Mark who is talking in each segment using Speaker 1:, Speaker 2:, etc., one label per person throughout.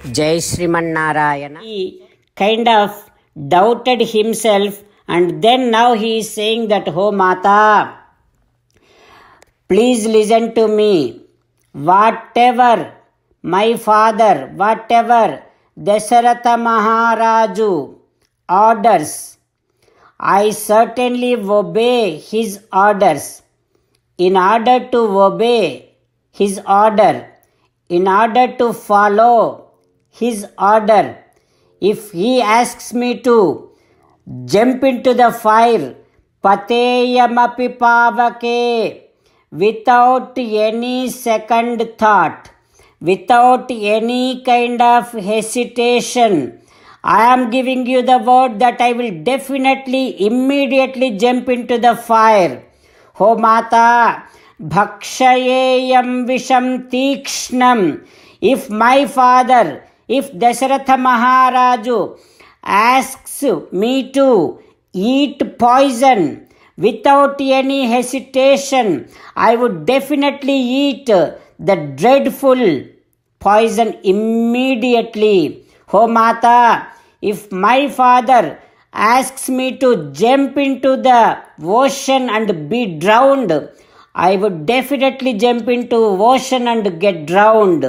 Speaker 1: Jai Srimanarayana.
Speaker 2: He kind of doubted himself, and then now he is saying that, "Oh Mata, please listen to me. Whatever my father, whatever Dasharatha Maharaju orders, I certainly obey his orders. In order to obey his order, in order to follow his order, if he asks me to jump into the fire, pateyamapi pavake, without any second thought, without any kind of hesitation, I am giving you the word that I will definitely, immediately jump into the fire. Ho Mata, bhakshayeyam visham tikshnam. If my father, if Dasharatha Maharaju asks me to eat poison without any hesitation, I would definitely eat the dreadful poison immediately. Oh Mata, if my father asks me to jump into the ocean and be drowned, I would definitely jump into ocean and get drowned.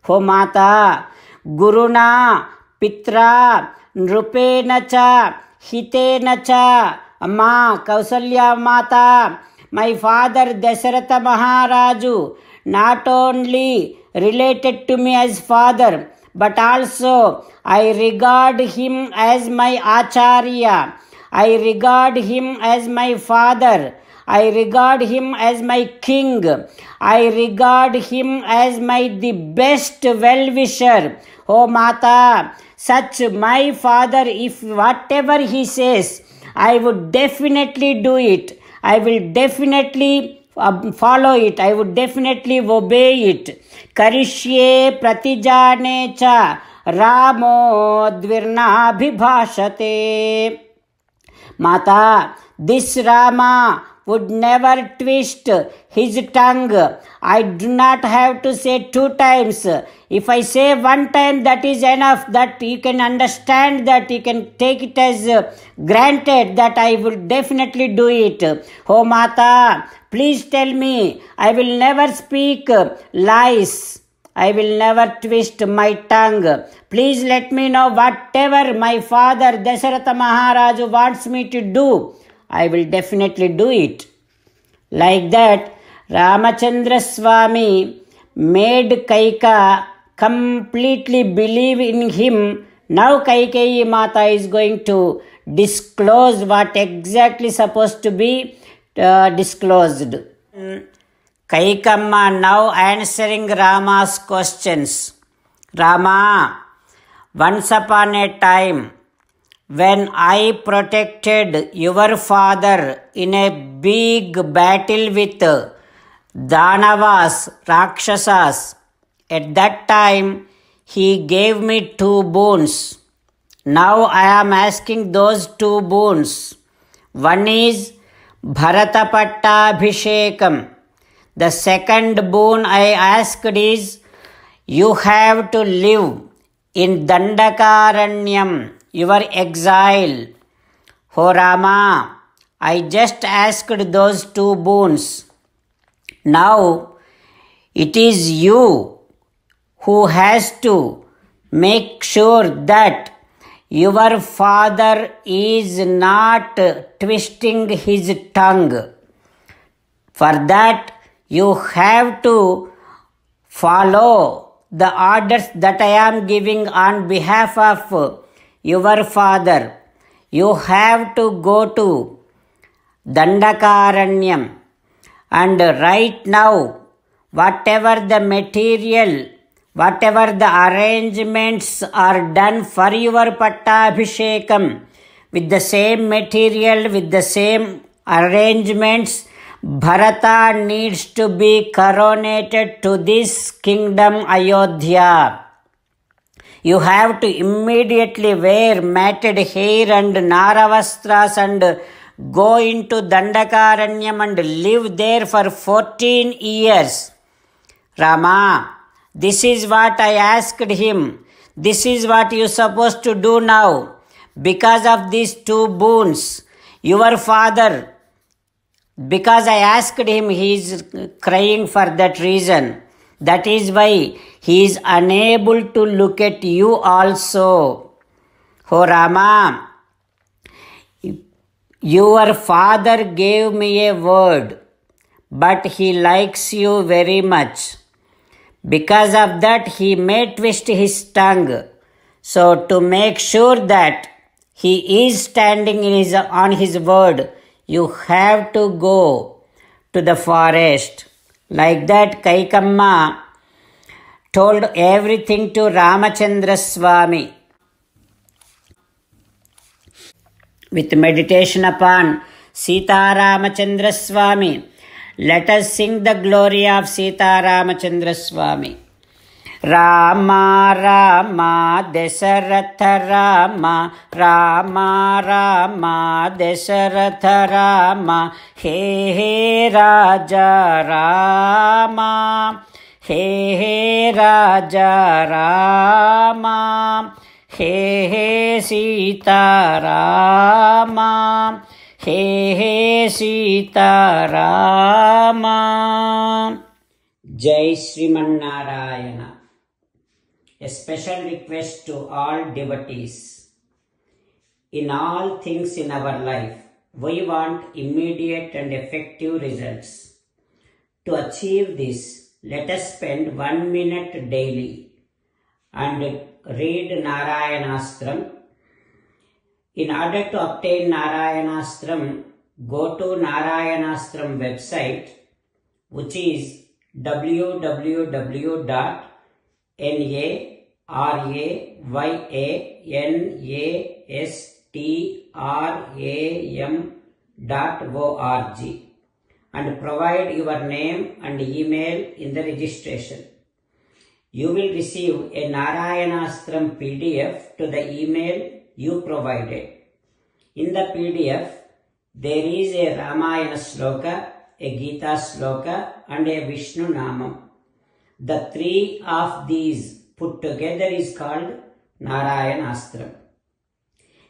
Speaker 2: Oh Mata, Guruna, Pitra, Nrupena cha, Hitena cha, Amma, Kausalya Mata, my father Dasharatha Maharaju not only related to me as father, but also I regard him as my Acharya. I regard him as my father. I regard him as my king. I regard him as the best well-wisher. Oh Mata, such my father, if whatever he says, I would definitely do it. I will definitely follow it. I would definitely obey it. Karishye pratijane cha Ramo dvirna bhibhashate. Mata, this Rama would never twist his tongue. I do not have to say 2 times. If I say 1 time, that is enough, that you can understand, that you can take it as granted that I will definitely do it. Oh Mata, please tell me, I will never speak lies. I will never twist my tongue. Please let me know whatever my father Dasharatha Maharaju wants me to do, I will definitely do it. Like that, Ramachandra Swami made Kaika completely believe in him. Now Kaikeyi Mata is going to disclose what exactly supposed to be disclosed. Kaikamma now answering Rama's questions. Rama, once upon a time, when I protected your father in a big battle with Danavas, Rakshasas, at that time he gave me 2 boons. Now I am asking those 2 boons. One is Bharata Pattabhishekam. The second boon I asked is, you have to live in Dandakaranyam, your exile. Oh Rama, I just asked those 2 boons. Now it is you who has to make sure that your father is not twisting his tongue. For that, you have to follow the orders that I am giving on behalf of your father. You have to go to Dandakaranyam, and right now, whatever the material, whatever the arrangements are done for your Pattabhishekam, with the same material, with the same arrangements, Bharata needs to be coronated to this kingdom Ayodhya. You have to immediately wear matted hair and naravastras and go into Dandakaranyam and live there for 14 years. Rama, this is what I asked him. This is what you're supposed to do now. Because of these two boons, your father, because I asked him, he is crying for that reason. That is why he is unable to look at you also. Oh Rama, your father gave me a word, but he likes you very much. Because of that, he may twist his tongue. So to make sure that he is standing on his word, you have to go to the forest. Like that, Kaikamma told everything to Ramachandra Swami. With meditation upon Sita Ramachandra Swami, let us sing the glory of Sita Ramachandra Swami. Rama Rama Dasaratha Rama, Rama Rama Dasaratha Rama, He He Raja Rama, He He Raja Rama, He He Sita Rama, He He Sita Rama. Jai Sriman Narayana. A special request to all devotees. In all things in our life, we want immediate and effective results. To achieve this, let us spend 1 minute daily and read Narayanastram. In order to obtain Narayanastram, go to Narayanastram website, which is www.narayanastram.org and provide your name and email in the registration. You will receive a Narayanastram PDF to the email you provided. In the PDF, there is a Ramayana Sloka, a Gita Sloka and a Vishnu Namam. The three of these put together is called Narayanastram.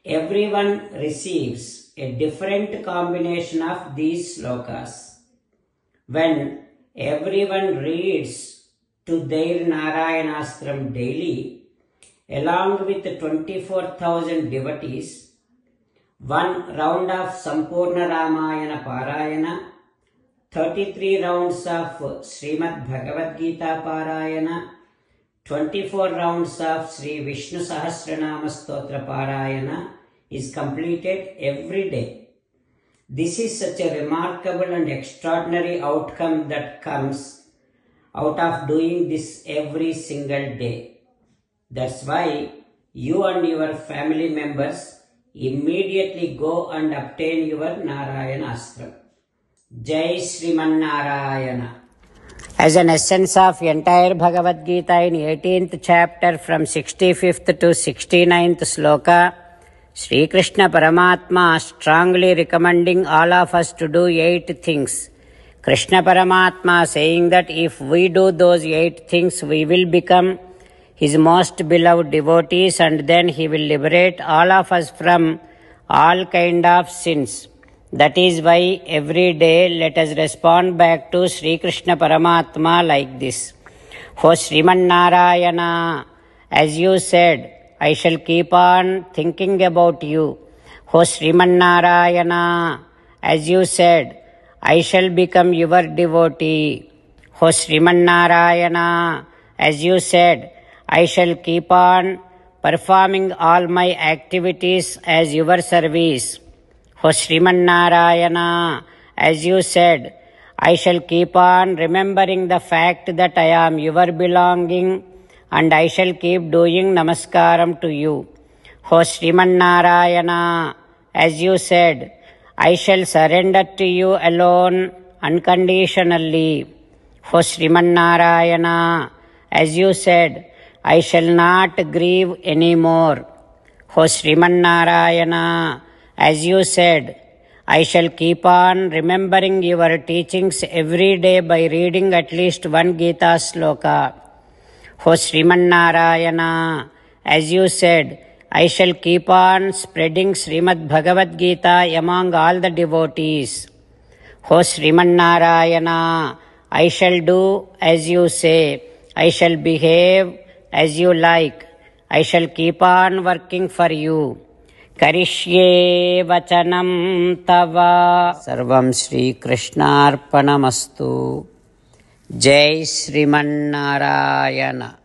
Speaker 2: Everyone receives a different combination of these slokas. When everyone reads to their Narayanastram daily, along with 24,000 devotees, one round of Sampurna Ramayana Parayana, 33 rounds of Srimad Bhagavad Gita Parayana, 24 rounds of Sri Vishnu Sahasranama Stotra Parayana is completed every day. This is such a remarkable and extraordinary outcome that comes out of doing this every single day. That's why you and your family members immediately go and obtain your Narayanastram. Jai Sriman Narayana. As an essence of entire Bhagavad Gita in 18th chapter from 65th to 69th sloka, Sri Krishna Paramatma strongly recommending all of us to do 8 things. Krishna Paramatma saying that if we do those 8 things, we will become His most beloved devotees and then He will liberate all of us from all kind of sins. That is why every day let us respond back to Sri Krishna Paramatma like this. O Sriman Narayana, as you said, I shall keep on thinking about you. O Sriman Narayana, as you said, I shall become your devotee. O Sriman Narayana, as you said, I shall keep on performing all my activities as your service. O Sriman Narayana, as you said, I shall keep on remembering the fact that I am your belonging and I shall keep doing namaskaram to you. O Sriman Narayana, as you said, I shall surrender to you alone unconditionally. O Sriman Narayana, as you said, I shall not grieve anymore. O Sriman Narayana, as you said, I shall keep on remembering your teachings every day by reading at least one Gita sloka. O Sriman Narayana, as you said, I shall keep on spreading Srimad Bhagavad Gita among all the devotees. O Srimannarayana, I shall do as you say. I shall behave as you like. I shall keep on working for you. Karishye vachanam tava. Sarvam Shri Krishnarpanamastu. Jai Srimannarayana.